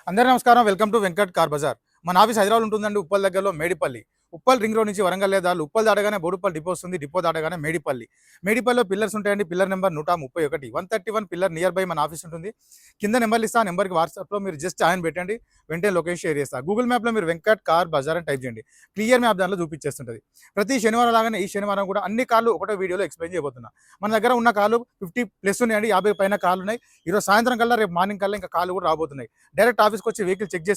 అందరికీ నమస్కారం. Welcome to Venkat car Bazaar. మన ఆఫీస్ హైదరాబాద్ ఉంటుందండి, ఉప్పల్ దగ్గరలో మేడిపల్లి. ఉప్పల్ రింగ్ రోడ్ నుంచి వరంగల్ దారులు ఉప్పల్ దాటగానే బోడుప్పల్ డిపో వస్తుంది. డిపో దాటగానే మేడిపల్లి. మేడిపల్లిలో పిల్లర్స్ ఉంటాయండి. Pillar number 131 131 pillar near by మన ఆఫీస్ ఉంటుంది. కింద నెంబర్లు ఇస్తా. ఆ నెంబర్కి వాట్సాప్లో మీరు జస్ట్ ఆయన పెట్టండి, వెంటనే లొకేషన్ షేర్ చేస్తా. గూగుల్ మ్యాప్లో మీరు వెంకట్ కార్ బజార్ అని టైప్ చేయండి, క్లియర్ మ్యాప్ దానిలో చూపించేస్తుంటుంది. ప్రతి శనివారం లాగానే ఈ శనివారం కూడా అన్ని కార్లు ఒకటో వీడియోలో ఎక్స్ప్లెయిన్ చేయబోతున్నా. మన దగ్గర ఉన్న కార్లు 50+ ఉన్నాయండి, 50 పైన కార్లు ఉన్నాయి. ఈరోజు సాయంత్రం కల్లా, రేపు మార్నింగ్ కల్లా ఇంకా కార్లు కూడా రాబోతున్నాయి. డైరెక్ట్ ఆఫీస్కి వచ్చి వెహికల్ చెక్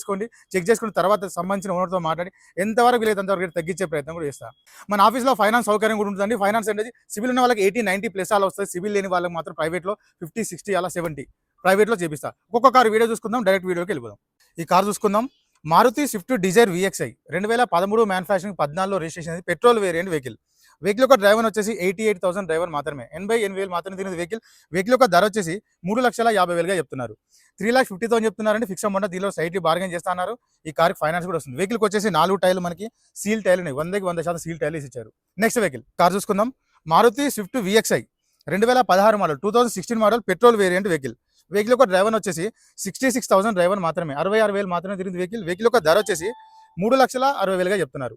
చేసుకున్న తర్వాత సంబంధించిన ఓనర్తో మాట్లాడి ఎంతవరకు వీలైతే అంతవరకు రేట్ తగ్గించే ప్రయత్నం కూడా చేస్తాం. మన ఆఫీస్లో ఫైనాన్స్ సౌకర్యం కూడా ఉంటుందండి. ఫైనాన్స్ అనేది సివిల్ ఉన్న వాళ్ళకి 80-90+ అలా వస్తుంది. సివిల్ లేని వాళ్ళకి మాత్రం ప్రైవేట్లో 50-60 అలా 70 ప్రైవేట్లో చేపిస్తా. ఒక్కొక్క కారు వీడియో చూసుకుందాం, డైరెక్ట్ వీడియోకి వెళ్ళిపోదాం. ఈ కారు చూసుకుందాం. Maruti Swift Dzire VXi 2013 manufacturing 14లో రిజిస్ట్రేషన్ అనేది. పెట్రోల్ వేరియంట్ వెహికల్ యొక్క డ్రైవర్ వచ్చేసి 88,000 డ్రైవర్ మాత్రమే. 88,000 మాత్రమే తిరిగింది వెహికల్ యొక్క ధర వచ్చేసి 3,50,000గా చెప్తున్నారు. 3,50,000 చెప్తున్నారంటే ఫిక్స్ అమౌంట్. దీనిలో సైడ్లీ బార్గెన్ చేస్తున్నారు. ఈ కార్ ఫైనాన్స్ కూడా వస్తుంది. వెహికల్కి వచ్చేసి 4 టైర్లు మనకి సీల్ టైర్లు ఉన్నాయి. 100% సీల్ టైర్లు ఇచ్చారు. నెక్స్ట్ వెహికల్ కార్ చూసుకుందాం. Maruti Swift VXi 2016 model 2016 model petrol variant vehicle యొక్క డ్రైవర్ వచ్చేసి 66,000 డ్రైవర్ మాత్రమే. 66,000 మాత్రమే తిరిగింది వెహికల్ యొక్క ధర వచ్చేసి 3,60,000గా చెప్తున్నారు.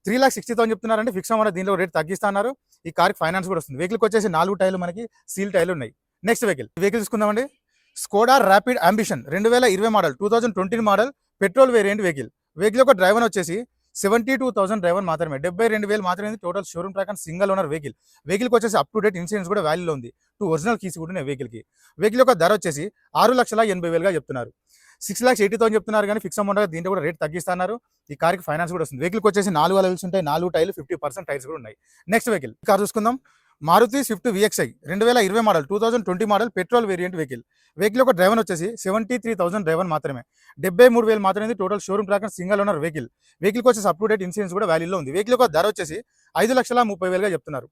3,60,000 చెప్తున్నారంటే ఫిక్స్ అమౌంట్. దీనిలో రేట్ తగ్గిస్తున్నారు. ఈ కార్కి ఫైనాన్స్ కూడా వస్తుంది. వెహికల్కి వచ్చేసి 4 టైర్లు మనకి సీల్ టైర్లు ఉన్నాయి. నెక్స్ట్ వెహికల్ చూసుకుందామండి. Skoda Rapid Ambition 2020 model 2020 model petrol variant vehicle యొక్క డ్రైవర్ వచ్చేసి 72,000 డ్రైవర్ మాత్రమే. 72,000 మాత్రమే. Total showroom track and single owner వెహికల్కి వచ్చేసి అప్ టు డేట్ ఇన్సూరెన్స్ కూడా వాల్యూలో ఉంది. 2 ఒరిజినల్ కీస్ కూడా ఉన్నాయి వెహికల్ యొక్క ధర వచ్చేసి 6,80,000గా చెప్తున్నారు. 6,80,000 చెప్తున్నారు కానీ ఫిక్స్ అమౌంట్ దీంట్లో కూడా రేట్ తగ్గిస్తున్నారు. ఈ కార్కి ఫైనాన్స్ కూడా వస్తుంది. వెహికల్కి వచ్చేసి 4 అలవెల్స్ ఉంటాయి. 4 టైర్లు 50% టైర్స్ కూడా ఉన్నాయి. నెక్స్ట్ వెహికల్ కార్ చూసుకుందాం. Maruti Swift VXi 2020 model 2020 model petrol variant vehicle యొక్క డ్రైవర్ వచ్చేసి 73,000 డ్రైవర్ మాత్రమే. 73,000 మాత్రమే. Total showroom track and single owner వెహికల్కి వచ్చేసి అప్ టు డేట్ ఇన్సూరెన్స్ కూడా వాల్యూలో ఉంది. వెహికల్ యొక్క ధర వచ్చేసి 5,30,000గా చెప్తున్నారు.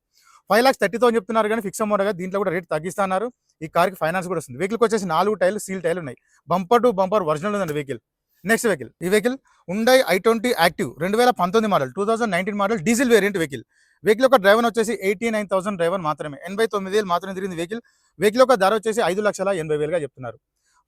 5,30,000 చెప్తున్నారు కానీ ఫిక్స్ అమౌంట్ దీంట్లో కూడా రేట్ తగ్గిస్తున్నారు. ఈ కార్కి ఫైనాన్స్ కూడా వస్తుంది. వెహికల్కి వచ్చేసి 4 టైర్లు సీల్ టైర్లు ఉన్నాయి. బంపర్ టు బంపర్ ఒరిజినల్ ఉందండి వెహికల్. నెక్స్ట్ వెహికల్ ఈ vehicle Hyundai i20 active 2019 model 2019 model diesel variant vehicle యొక్క డ్రైవర్ వచ్చేసి 89,000 డ్రైవర్ మాత్రమే. 89,000 మాత్రమే తిరిగింది వెహికల్ యొక్క ధర వచ్చేసి 5,80,000గా చెప్తున్నారు.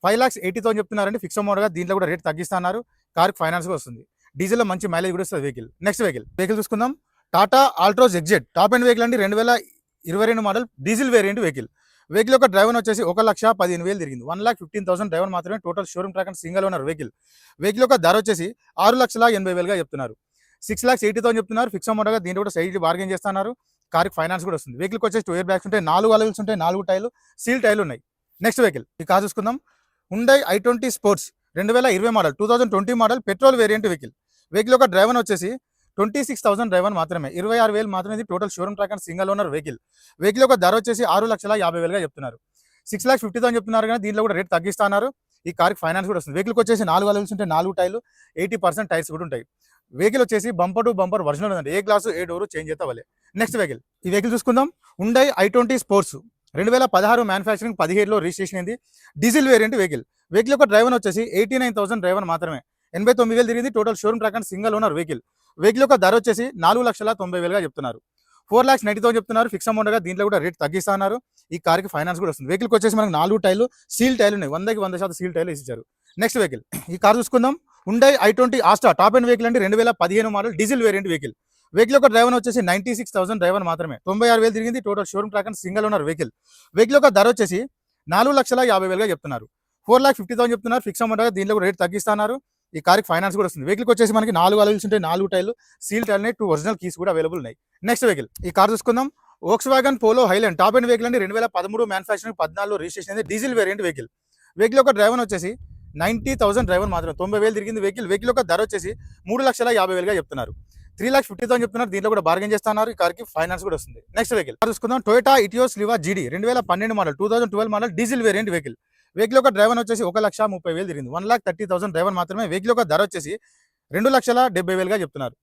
5,80,000 చెప్తున్నారంటే ఫిక్స్ అమౌంట్ దీంట్లో కూడా రేట్ తగ్గిస్తున్నారు. కార్కి ఫైనాన్స్ కూడా వస్తుంది. డీజిల్లో మంచి మైలేజ్ కూడా వస్తుంది వెహికల్. నెక్స్ట్ వెహికల్ చూసుకుందాం. Tata Altroz exert top end vehicle అండి. 2022 మోడల్ డీజిల్ వేరియంట్ వెహికల్ యొక్క డ్రైవర్ వచ్చేసి 1,15,000 తిరిగింది. 1,15,000 డ్రైవర్ మాత్రమే. Total showroom track and single owner vehicle యొక్క ధర వచ్చేసి 6,80,000గా చెప్తున్నారు. 6,80,000 చెప్తున్నారు. ఫిక్స్ అమౌంట్ దీంట్లో కూడా సైడ్ బార్గెన్ చేస్తున్నారు. కార్కి ఫైనాన్స్ కూడా వస్తుంది. వెహికల్కి వచ్చేసి 2 ఇయర్ బ్యాగ్స్ ఉంటాయి. 4 అలవెల్స్ ఉంటాయి. 4 టైర్లు సీల్ టైర్లు ఉన్నాయి. నెక్స్ట్ వెహికల్ ఈ కార్ చూసుకుందాం. Hyundai i20 sports 2020 model 2020 model petrol variant vehicle యొక్క డ్రైవర్ వచ్చేసి 26,000 డ్రైవర్ మాత్రమే. 26,000 మాత్రమే. Total showroom track and single owner vehicle యొక్క ధర వచ్చేసి 6,50,000గా చెప్తున్నారు. 6,50,000 చెప్తున్నారు కానీ దీంట్లో కూడా రేట్ తగ్గిస్తున్నారు. ఈ కార్కి ఫైనాన్స్ కూడా వస్తుంది. వెహికల్కి వచ్చేసి 4 అలవెల్స్ ఉంటాయి. 4 టైర్లు 80% టైర్స్ కూడా ఉంటాయి. వెహికల్ వచ్చేసి బంపర్ టు బంపర్ ఒరిజినల్ ఉందండి. ఏ గ్లాసు ఏ డోరు చేంజ్ చేస్తా వాళ్ళే. నెక్స్ట్ ఈ వెహికల్ చూసుకుందాం. Hyundai i20 స్పోర్ట్స్ 2016 మ్యానుఫ్యాక్చరింగ్ 17లో రిజిస్ట్రేషన్ అయింది. డీజిల్ వేరియంట్ వెహికల్ యొక్క డ్రైవర్ వచ్చేసి 89,000 డ్రైవర్ మాత్రమే. 89,000 తిరిగింది. Total showroom track and single owner vehicle యొక్క ధర వచ్చేసి 4,90,000గా చెప్తున్నారు. 4,90,000 చెప్తున్నారు. ఫిక్స్ అమౌంట్ దీంట్లో కూడా రేట్ తగ్గిస్తున్నారు. ఈ కార్కి ఫైనాన్స్ కూడా వస్తుంది. వెహికల్కి వచ్చేసి మనకు 4 టైర్లు సీల్ టైర్లు ఉన్నాయి. 100% సీల్ టైర్లు ఇచ్చారు. నెక్స్ట్ వెహికల్ ఈ కార్ చూసుకుందాం. Hyundai i20 Asta top end vehicle అండి. 2015 మోడల్ డీజిల్ వేరియంట్ వెహికల్ యొక్క డ్రైవర్ వచ్చేసి 96,000 డ్రైవర్ మాత్రమే. 96,000 తిరిగింది. Total showroom track and single owner vehicle యొక్క ధర వచ్చేసి 4,50,000గా చెప్తున్నారు. 4,50,000 చెప్తున్నారు. ఫిక్స్ అమౌంట్ దీంట్లో కూడా రేట్ తగ్గిస్తున్నారు. ఈ కార్కి ఫైనాన్స్ కూడా వస్తుంది. వెహికల్కి వచ్చేసి మనకి 4 అలవెల్స్ ఉంటాయి. 4 టైర్లు సీల్ టైర్లు 2 ఒరిజినల్ కీస్ కూడా అవైలబుల్ ఉన్నాయి. నెక్స్ట్ వెహికల్ ఈ కార్ చూసుకుందాం. Volkswagen polo Highland top end vehicle అండి. 2013 మ్యానుఫ్యాక్చరింగ్ 14లో రిజిస్ట్రేషన్ అయింది. డీజిల్ వేరియంట్ వెహికల్ యొక్క డ్రైవర్ వచ్చేసి 90,000 డ్రైవర్ మాత్రమే. 90,000 తిరిగింది వెహికల్ యొక్క ధర వచ్చేసి 3,50,000గా చెప్తున్నారు. 3,50,000 చెప్తున్నారు. దీంట్లో కూడా బార్గెన్ చేస్తున్నారు. ఈ కార్కి ఫైనాన్స్ కూడా వస్తుంది. నెక్స్ట్ వెహికల్ చూసుకుందాం. Toyota Etios Liva GD 2012 model 2012 model diesel variant vehicle యొక్క డ్రైవర్ వచ్చేసి 1,30,000 తిరిగింది. 1,30,000 డ్రైవర్ మాత్రమే. వెహికల్ యొక్క ధర వచ్చేసి 2,70,000గా చెప్తున్నారు.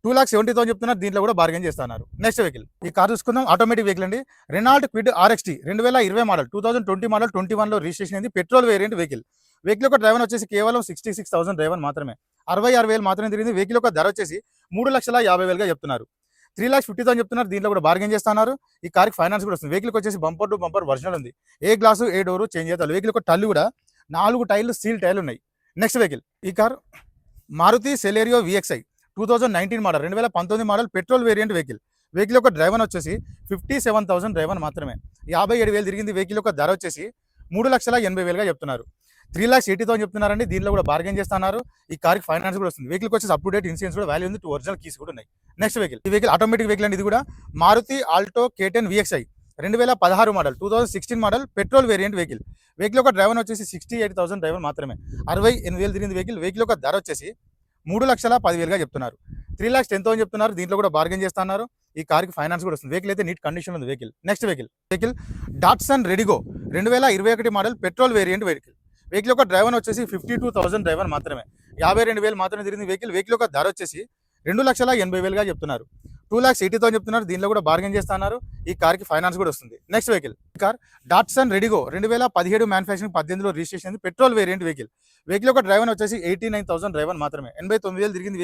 2,70,000 చెప్తున్నారు. దీంట్లో కూడా బార్గెన్ చేస్తున్నారు. నెక్స్ట్ వెహికల్ ఈ కార్ చూసుకుందాం. ఆటోమేటిక్ వెహికల్ అండి. Renault Kwid RXT 2020 model 2020 model 21లో రిజిస్ట్రేషన్ అయింది. పెట్రోల్ వేరియంట్ వెహికల్ యొక్క డ్రైవర్ వచ్చేసి కేవలం 66,000 డ్రైవర్ మాత్రమే. 66,000 మాత్రమే తిరిగింది. వెహికల్ యొక్క ధర వచ్చేసి 3,50,000గా చెప్తున్నారు. 3,50,000 చెప్తున్నారు. దీంట్లో కూడా బార్గెన్ చేస్తున్నారు. ఈ కార్కి ఫైనాన్స్ కూడా వస్తుంది. వెహికల్కి వచ్చేసి బంపర్ టు బంపర్ ఒరిజినల్ ఉంది. ఏ గ్లాసు ఏ డోరు చేంజ్ చేస్తారు. వెహికల్ యొక్క టల్లు కూడా 4 టైర్లు సీల్ టైర్లు ఉన్నాయి. నెక్స్ట్ వెహికల్ ఈ car Maruti Celerio VXi 2019 model 2019 model petrol variant vehicle యొక్క డ్రైవర్ వచ్చేసి 57,000 డ్రైవర్ మాత్రమే 57,000 తిరిగింది. వెహికల్ యొక్క ధర వచ్చేసి 3,80,000గా చెప్తున్నారు. 3,80,000 చెప్తున్నారండి. దీనిలో కూడా బార్గెన్ చేస్తున్నారు. ఈ కార్కి ఫైనాన్స్ కూడా వస్తుంది. వెహికల్ వచ్చేసి అప్ టు డేట్ ఇన్సూరెన్స్ కూడా వాల్యూ ఉంది. 2 ఒరిజినల్ కీస్ కూడా ఉన్నాయి. నెక్స్ట్ వెహికల్ ఈ వెహికల్ ఆటోమేటిక్ వెహికల్ అండి. ఇది కూడా Maruti Alto K10 VXi 2016 model 2016 model petrol variant vehicle యొక్క డ్రైవర్ వచ్చేసి 68,000 డ్రైవర్ మాత్రమే 68,000 తిరిగింది. వెహికల్ యొక్క ధర వచ్చేసి 3,10,000గా చెప్తున్నారు. 3,10,000 చెప్తున్నారు. దీంట్లో కూడా బార్గెన్ చేస్తున్నారు. ఈ కార్కి ఫైనాన్స్ కూడా వస్తుంది. వెహికల్ అయితే నీట్ కండిషన్ ఉంది. Next vehicle Datsun Redigo 2021 model petrol variant vehicle యొక్క డ్రైవర్ వచ్చేసి 52,000 డ్రైవర్ మాత్రమే 52,000 మాత్రమే తిరిగింది. వెహికల్ యొక్క ధర వచ్చేసి 2,80,000గా చెప్తున్నారు. 2,80,000 చెప్తున్నారు. దీనిలో కూడా బార్గెన్ చేస్తున్నారు. ఈ కార్కి ఫైనాన్స్ కూడా వస్తుంది. నెక్స్ట్ వెహికల్ ఈ కార్ డాట్సన్ రెడిగో 2017 మ్యానుఫ్యాక్చరింగ్ 18లో రిజిస్ట్రేషన్ పెట్రోల్ వేరియంట్ వెహికల్ యొక్క డ్రైవర్ వచ్చేసి 89,000 డ్రైవర్ మాత్రమే 89,000 తిరిగింది.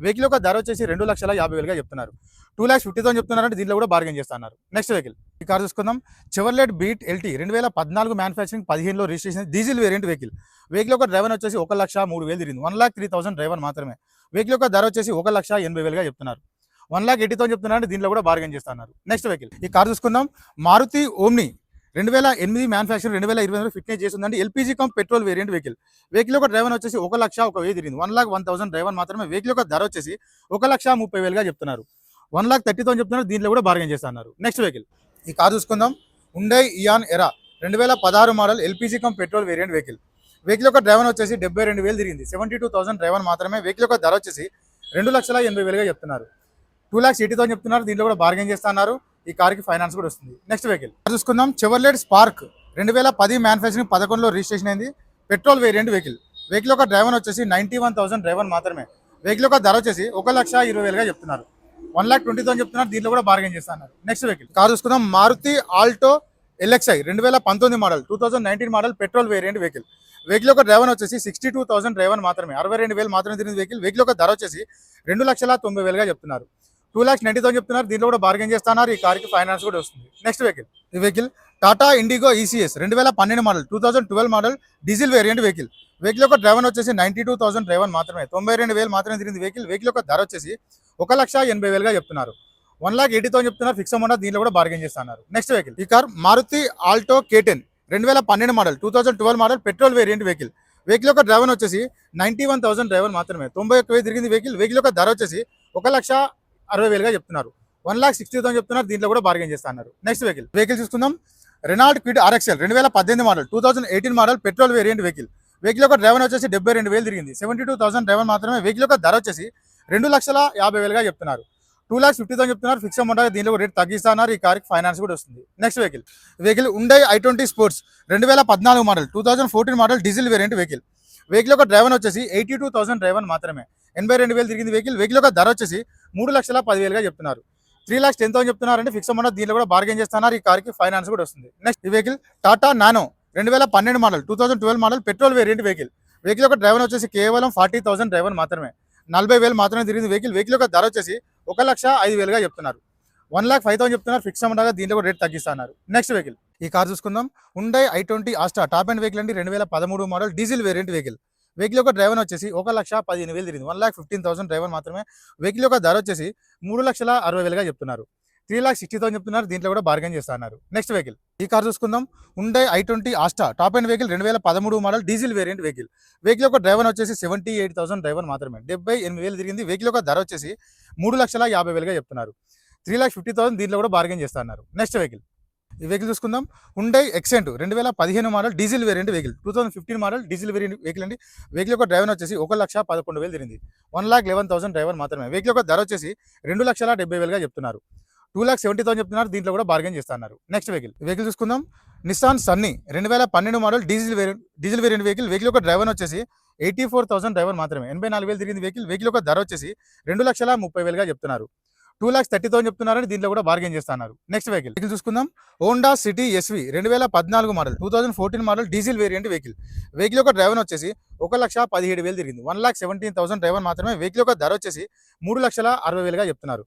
వెహికల్ యొక్క ధర వచ్చేసి 2,50,000గా చెప్తున్నారు. 2,50,000 చెప్తున్నారంటే దీనిలో కూడా బార్గెన్ చేస్తున్నారు. నెక్స్ట్ వెహికల్ ఈ కార్ చూసుకుందాం. చెవర్లెట్ బీట్ ఎల్టీ 2014 మ్యానుఫ్యాక్చరింగ్ 15లో రిజిస్ట్రేషన్ డీజిల్ వేరియంట్ వెహికల్ యొక్క డ్రైవర్ వచ్చేసి 1,03,000 తిరిగింది. 1,03,000 డ్రైవర్ మాత్రమే. వెహికల్ యొక్క ధర వచ్చేసి 1,80,000గా చెప్తున్నారు. 1,80,000 చెప్తున్నారంటే దీనిలో కూడా బార్గెన్ చేస్తున్నారు. నెక్స్ట్ వెహికల్ ఈ కార్ చూసుకుందాం. మారుతి ఓమ్ని 2008 మ్యానుఫ్యాక్చరింగ్ 2020 ఫిట్నెస్ చేస్తుందండి. LPG come petrol variant vehicle యొక్క డ్రైవర్ వచ్చేసి 1,01,000 తిరిగింది. 1,01,000 డ్రైవర్ మాత్రమే. వెహికల్ యొక్క ధర వచ్చేసి 1,30,000గా చెప్తున్నారు. 1,30,000 చెప్తున్నారు. దీంట్లో కూడా బార్గెన్ చేస్తున్నారు. నెక్స్ట్ వెహికల్ ఈ కార్ చూసుకుందాం. హుండై ఇయాన్ ఎరా 2016 model LPG come petrol variant vehicle యొక్క డ్రైవర్ వచ్చేసి 72,000 తిరిగింది. 72,000 డ్రైవర్ మాత్రమే. వెహికల్ యొక్క ధర వచ్చేసి 2,80,000గా చెప్తున్నారు. 2,80,000 చెప్తున్నారు. దీంట్లో కూడా బార్గెన్ చేస్తున్నారు. ఈ కార్కి ఫైనాన్స్ కూడా వస్తుంది. నెక్స్ట్ వెహికల్ చూసుకుందాం. చెవర్లెట్ స్పార్క్ 2010 మ్యానుఫ్యాక్చరింగ్ 11లో రిజిస్ట్రేషన్ అయింది. పెట్రోల్ వేరియంట్ వెహికల్ యొక్క డ్రైవర్ వచ్చేసి 91,000 డ్రైవర్ మాత్రమే. వెహికల్ యొక్క ధర వచ్చేసి 1,20,000గా చెప్తున్నారు. 1,20,000 చెప్తున్నారు. దీంట్లో కూడా బార్గెన్ చేస్తున్నారు. నెక్స్ట్ వెహికల్ కార్ చూసుకుందాం. Maruti Alto LXi 2019 model 2019 model petrol variant vehicle యొక్క డ్రైవర్ వచ్చేసి 62,000 డ్రైవర్ మాత్రమే 62,000 మాత్రమే తిరిగింది. వెహికల్ యొక్క ధర వచ్చేసి 2,90,000గా చెప్తున్నారు. 2,90,000 చెప్తున్నారు. దీంట్లో కూడా బార్గెన్ చేస్తున్నారు. ఈ కార్కి ఫైనాన్స్ కూడా వస్తుంది. నెక్స్ట్ వెహికల్ ఈ vehicle Tata IndiGo ECS 2012 model 2012 model diesel variant vehicle యొక్క డ్రైవర్ వచ్చేసి 92,000 డ్రైవర్ మాత్రమే 92,000 మాత్రమే తిరిగింది. వెహికల్ యొక్క ధర వచ్చేసి 1,80,000గా చెప్తున్నారు. 1,80,000 చెప్తున్నారు. ఫిక్స్ అమౌంట్ దీంట్లో కూడా బార్గెన్ చేస్తున్నారు. నెక్స్ట్ వెహికల్ ఈ car Maruti Alto K10 2012 model 2012 model petrol variant vehicle యొక్క డ్రైవర్ వచ్చేసి 91,000 డ్రైవర్ మాత్రమే 91,000 తిరిగింది. వెహికల్ యొక్క ధర వచ్చేసి 1,60,000గా చెప్తున్నారు. 1,60,000 చెప్తున్నారు. దీంట్లో కూడా బార్గెన్ చేస్తున్నారు. నెక్స్ట్ వెహికల్ చూసుకుందాం. Renault quid RXL 2018 model 2018 model petrol variant vehicle యొక్క డ్రైవర్ వచ్చేసి 72,000 తిరిగింది. 72,000 డ్రైవర్ మాత్రమే. వెహికల్ యొక్క ధర వచ్చేసి 2,50,000గా చెప్తున్నారు. 2,50,000 చెప్తున్నారు. ఫిక్స్ అమౌంట్ దీంట్లో రేట్ తగ్గిస్తున్నారు. ఈ కార్కి ఫైనాన్స్ కూడా వస్తుంది. Next vehicle Hyundai i20 sports 2014 model 2014 model diesel variant vehicle యొక్క డ్రైవర్ వచ్చేసి 82,000 డ్రైవర్ మాత్రమే 82,000 తిరిగింది. వెహికల్ యొక్క ధర వచ్చేసి 3,10,000గా చెప్తున్నారు. 3,10,000 చెప్తున్నారంటే ఫిక్స్ అమౌంట్ దీంట్లో కూడా బార్గెన్ చేస్తున్నారు. ఈ కార్కి ఫైనాన్స్ కూడా వస్తుంది. నెక్స్ట్ ఈ vehicle Tata nano 2012 model 2012 model petrol variant vehicle యొక్క డ్రైవర్ వచ్చేసి కేవలం 40,000 డ్రైవర్ మాత్రమే 40,000 మాత్రమే తిరిగింది. వెహికల్ యొక్క ధర వచ్చేసి 1,05,000గా చెప్తున్నారు. 1,05,000 చెప్తున్నారు. ఫిక్స్ అమౌంట్ దీంట్లో కూడా రేట్ తగ్గిస్తున్నారు. నెక్స్ట్ వెహికల్ ఈ కార్ చూసుకుందాం. Hyundai i20 Asta top end vehicle అండి. 2013 మోడల్ డీజిల్ వేరియంట్ వెహికల్ యొక్క డ్రైవర్ వచ్చేసి 1,15,000 తిరిగింది. 1,15,000 డ్రైవర్ మాత్రమే. వెహికల్ యొక్క ధర వచ్చేసి 3,60,000గా చెప్తున్నారు. 3,60,000 చెప్తున్నారు. దీంట్లో కూడా బార్గెన్ చేస్తున్నారు. నెక్స్ట్ వెహికల్ ఈ కార్ చూసుకుందాం. Hyundai i20 Asta top end vehicle 2013 model diesel variant vehicle యొక్క డ్రైవర్ వచ్చేసి 78,000 డ్రైవర్ మాత్రమే 78,000 తిరిగింది. వెహికల్ యొక్క ధర వచ్చేసి 3,50,000గా చెప్తున్నారు. 3,50,000 దీంట్లో కూడా బార్గెన్ చేస్తున్నారు. నెక్స్ట్ వెహికల్ ఈ వెహికల్ చూసుకుందాం. Hyundai Xcent 2015 model diesel variant 2015 model diesel variant vehicle అండి. వెహికల్ యొక్క డ్రైవర్ వచ్చేసి 1,11,000 తిరిగింది. 1,11,000 డ్రైవర్ మాత్రమే. వెహికల్ యొక్క ధర వచ్చేసి 2,70,000గా చెప్తున్నారు. 2,70,000 చెప్తున్నారు. దీంట్లో కూడా బార్గెన్ చేస్తున్నారు. నెక్స్ట్ వెహికల్ చూసుకుందాం. Nissan Sunny 2012 model diesel variant vehicle యొక్క డ్రైవర్ వచ్చేసి 84,000 డ్రైవర్ మాత్రమే 84,000 తిరిగింది. వెహికల్ యొక్క ధర వచ్చేసి 2,30,000గా చెప్తున్నారు. 2,30,000 చెప్తున్నారని దీంట్లో కూడా బార్గెన్ చేస్తున్నారు. నెక్స్ట్ వెహికల్ చూసుకుందాం. Honda city SV 2014 model 2014 model diesel variant vehicle యొక్క డ్రైవర్ వచ్చేసి 1,17,000 తిరిగింది. 1,17,000 డ్రైవర్ మాత్రమే. వెహికల్ యొక్క ధర వచ్చేసి 3,60,000గా చెప్తున్నారు.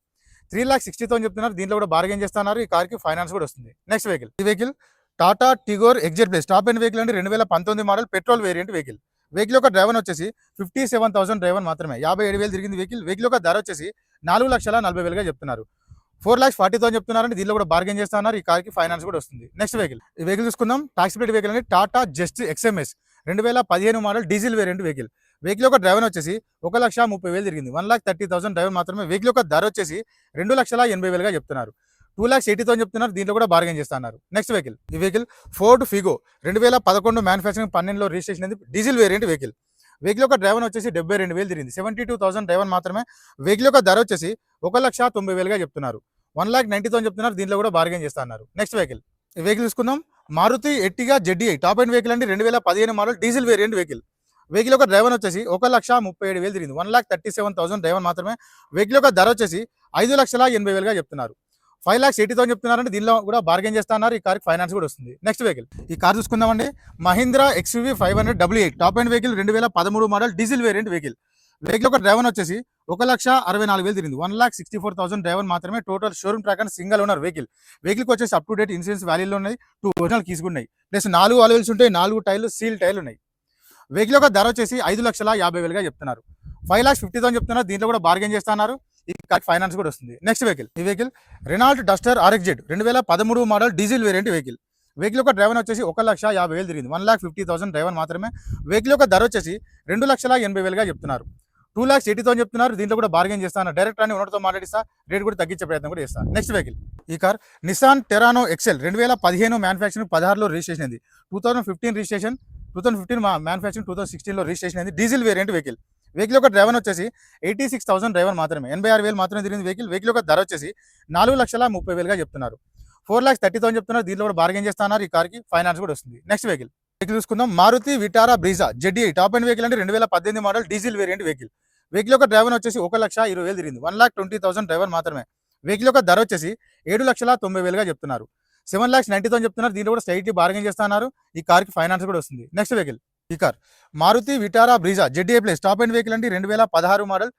3,60,000 చెప్తున్నారు. దీంట్లో కూడా బార్గెన్ చేస్తున్నారు. ఈ కార్కి ఫైనాన్స్ కూడా వస్తుంది. Next vehicle Tata Tigor exert plus top end vehicle అండి. 2019 మోడల్ పెట్రోల్ వేరియంట్ వెహికల్ యొక్క డ్రైవర్ వచ్చేసి 57,000 డ్రైవర్ మాత్రమే. 57,000 తిరిగింది వెహికల్. వెహికల్ యొక్క ధర వచ్చేసి 4,40,000గా చెప్తున్నారు. 4,40,000 చెప్తున్నారండి. దీనిలో కూడా బార్గెన్ చేస్తున్నారు. ఈ కార్కి ఫైనాన్స్ కూడా వస్తుంది. నెక్స్ట్ వెహికల్, ఈ వెహికల్ చూసుకుందాం. టాక్సీ ప్లేట్ వెహికల్ అండి. Tata just XMS 2015 model diesel variant vehicle. Vehicle యొక్క డ్రైవర్ వచ్చేసి 1,30,000 తిరిగింది. 1,30,000 డ్రైవర్ మాత్రమే. వెహికల్ యొక్క ధర వచ్చేసి 2,80,000గా చెప్తున్నారు. 2,80,000 చెప్తున్నారు. దీంట్లో కూడా బార్గెన్ చేస్తున్నారు. నెక్స్ట్ వెహికల్, ఈ వెహికల్ ఫోర్డ్ ఫిగో 2011 మ్యానుఫ్యాక్చరింగ్ 12లో రిజిస్ట్రేషన్ అయింది. Diesel variant vehicle. వెహికల్ యొక్క డ్రైవర్ వచ్చేసి 72,000 తిరిగింది. 72,000 డ్రైవర్ మాత్రమే. వెహికల్ యొక్క ధర వచ్చేసి 1,90,000గా చెప్తున్నారు. 1,90,000 చెప్తున్నారు. దీంట్లో కూడా బార్గెన్ చేస్తున్నారు. నెక్స్ట్ వెహికల్, ఈ వెహికల్ చూసుకుందాం. Maruti Ertiga ZDI top end vehicle అండి. 2015 model diesel variant vehicle. Vehicle యొక్క డ్రైవర్ వచ్చేసి 1,37,000 తిరిగింది. 1,37,000 డ్రైవర్ మాత్రమే. వెహికల్ యొక్క ధర వచ్చేసి 5,80,000గా చెప్తున్నారు. 5,80,000 చెప్తున్నారంటే దీనిలో కూడా బార్గెన్ చేస్తున్నారు. ఈ కార్కి ఫైనాన్స్ కూడా వస్తుంది. నెక్స్ట్ వెహికల్, ఈ కార్ చూసుకుందామండి. Mahindra XUV 500 88 top end vehicle 2013 model diesel variant vehicle. Vehicle యొక్క డ్రైవర్ వచ్చేసి 1,64,000 తిరిగింది. 1,64,000 డ్రైవర్ మాత్రమే. Total showroom track and single owner vehicle. వెహికల్కి వచ్చేసి అప్ టు డేట్ ఇన్సూరెన్స్ వాల్యూలో ఉన్నాయి. 2 ఒరిజినల్ కీస్ ఉన్నాయి. ప్లస్ 4 అలవెల్స్ ఉంటాయి. 4 టైర్లు సీల్ టైర్లు ఉన్నాయి. వెహికల్ యొక్క ధర వచ్చేసి 5,50,000గా చెప్తున్నారు. 5,50,000 చెప్తున్నారు. దీంట్లో కూడా బార్గెన్ చేస్తున్నారు. ఈ కార్ ఫైనాన్స్ కూడా వస్తుంది. నెక్స్ట్ వెహికల్, ఈ vehicle Renault Duster RXZ 2013 model diesel variant vehicle. Vehicle యొక్క డ్రైవర్ వచ్చేసి 1,50,000 తిరిగింది. 1,50,000 డ్రైవర్ మాత్రమే. వెహికల్ యొక్క ధర వచ్చేసి 2,80,000గా చెప్తున్నారు. 2,80,000 చెప్తున్నారు. దీంట్లో కూడా బార్గెన్ చేస్తాను. డైరెక్ట్ అని ఓనర్తో మాట్లాడిస్తా. రేట్ కూడా తగ్గించే ప్రయత్నం కూడా చేస్తాను. నెక్స్ట్ వెహికల్, ఈ car Nissan Terrano XL 2015 manufacturing 16లో రిజిస్ట్రేషన్ అయింది. 2015 రిజిస్ట్రేషన్, 2015 మ్యానుఫ్యాక్చరింగ్ 2016లో రిజిస్ట్రేషన్ అయింది. Diesel variant vehicle. వెహికల్ యొక్క డ్రైవర్ వచ్చేసి 86,000 డ్రైవర్ మాత్రమే. 86,000 మాత్రమే తిరిగింది వెహికల్. వెహికల్ యొక్క ధర వచ్చేసి 4,30,000గా చెప్తున్నారు. 4,30,000 చెప్తున్నారు. దీంట్లో కూడా బార్గెన్ చేస్తున్నారు. ఈ కార్కి ఫైనాన్స్ కూడా వస్తుంది. నెక్స్ట్ వెహికల్, వెహికల్ చూసుకుందాం. Maruti Vitara Brezza ZDI top end vehicle అంటే 2018 model diesel variant vehicle. Vehicle యొక్క డ్రైవర్ వచ్చేసి 1,20,000 తిరిగింది. 1,20,000 డ్రైవర్ మాత్రమే. వెహికల్ యొక్క ధర వచ్చేసి 7,90,000గా చెప్తున్నారు. 7,90,000 చెప్తున్నారు. దీంట్లో కూడా స్ట్రైట్లీ బార్గెన్ చేస్తున్నారు. ఈ కార్కి ఫైనాన్స్ కూడా వస్తుంది. నెక్స్ట్ వెహికల్, ఈ car Maruti Vitara Brezza ZDI plus top end vehicle అంటే 2016 model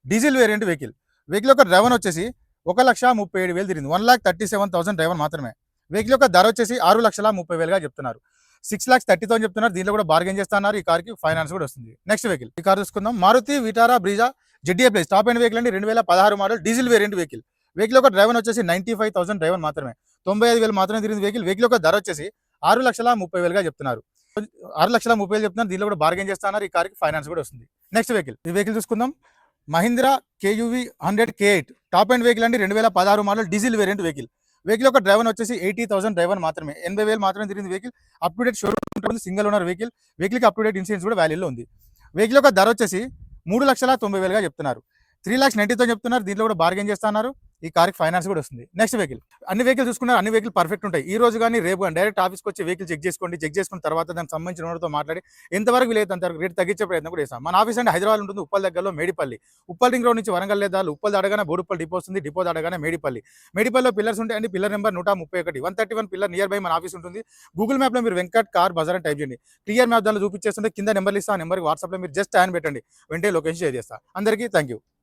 diesel variant vehicle. Vehicle యొక్క డ్రైవర్ వచ్చేసి 1,37,000 తిరిగింది. 1,37,000 డ్రైవర్ మాత్రమే. వెహికల్ యొక్క ధర వచ్చేసి 6,30,000గా చెప్తున్నారు. 6,30,000 చెప్తున్నారు. దీంట్లో కూడా బార్గెన్ చేస్తున్నారు. ఈ కార్కి ఫైనాన్స్ కూడా వస్తుంది. నెక్స్ట్ వెహికల్, ఈ కార్ చూసుకుందాం. Maruti Vitara Brezza ZDI plus top end vehicle అంటే 2016 model diesel variant vehicle. Vehicle యొక్క డ్రైవర్ వచ్చేసి 95,000 డ్రైవర్ మాత్రమే. 95,000 మాత్రమే తిరిగింది వెహికల్. వెహికల్ యొక్క ధర వచ్చేసి 6,30,000గా చెప్తున్నారు. 6,30,000 చెప్తున్నారు. దీనిలో కూడా బార్గెన్ చేస్తున్నారు. ఈ కార్కి ఫైనాన్స్ కూడా వస్తుంది. నెక్స్ట్ వెహికల్, ఈ వెహికల్ చూసుకుందాం. Mahindra KUV 100 K8 top end vehicle అంటే 2016 model diesel variant vehicle. Vehicle యొక్క డ్రైవర్ వచ్చేసి 80,000 డ్రైవర్ మాత్రమే. 80,000 మాత్రమే తిరిగింది vehicle. Up to date showroom ఉంటుంది. Single owner vehicle. వెహికల్కి అప్ టు డేట్ ఇన్సూరెన్స్ కూడా వాల్యూలో ఉంది. వెహికల్ యొక్క ధర వచ్చేసి 3,90,000గా చెప్తున్నారు. 3,90,000 చెప్తున్నారు. దీంట్లో కూడా బార్గెన్ చేస్తున్నారు. ఈ కార్కి ఫైనాన్స్ కూడా వస్తుంది. నెక్స్ట్ వెహికల్, అన్ని వెహికల్ చూసుకున్నారు. అన్ని వెహికల్ పర్ఫెక్ట్ ఉంటాయి. ఈ రోజు కానీ రేపు కానీ డైరెక్ట్ ఆఫీస్కి వచ్చి వెహికల్ చెక్ చేసుకోండి. చెక్ చేసుకున్న తర్వాత దానికి సంబంధించిన ఓనర్తో మాట్లాడి ఎంతవరకు లేదు అంతవరకు రేట్ తగ్గించే ప్రయత్నం కూడా చేస్తాం. మన ఆఫీస్ అంటే హైదరాబాద్ ఉంటుంది. ఉప్పల్ దగ్గరలో మేడిపల్లి. ఉప్పల్ రింగ్ రోడ్ నుంచి వరంగల్ లేదా ఉప్పల్ దాడగానే బోడుప్పల్ డిపో వస్తుంది. డిపో దాడగానే మేడిపల్లి. మేడిపల్లిలో పిల్లర్స్ ఉంటాయండి. Pillar number 131 131 pillar near by మన ఆఫీస్ ఉంటుంది. గూగుల్ మ్యాప్లో మీరు వెంకట్ కార్ బజార్ అని టైప్ చేయండి. క్లియర్ మ్యాప్ దానిలో చూపించేస్తుంటే కింద నెంబర్లు ఇస్తా. ఆ నెంబర్కి వాట్సాప్లో మీరు జస్ట్ హ్యాండ్ పెట్టండి. వెంటనే లొకేషన్ షేర్ చేస్తా. అందరికీ థ్యాంక్ యూ.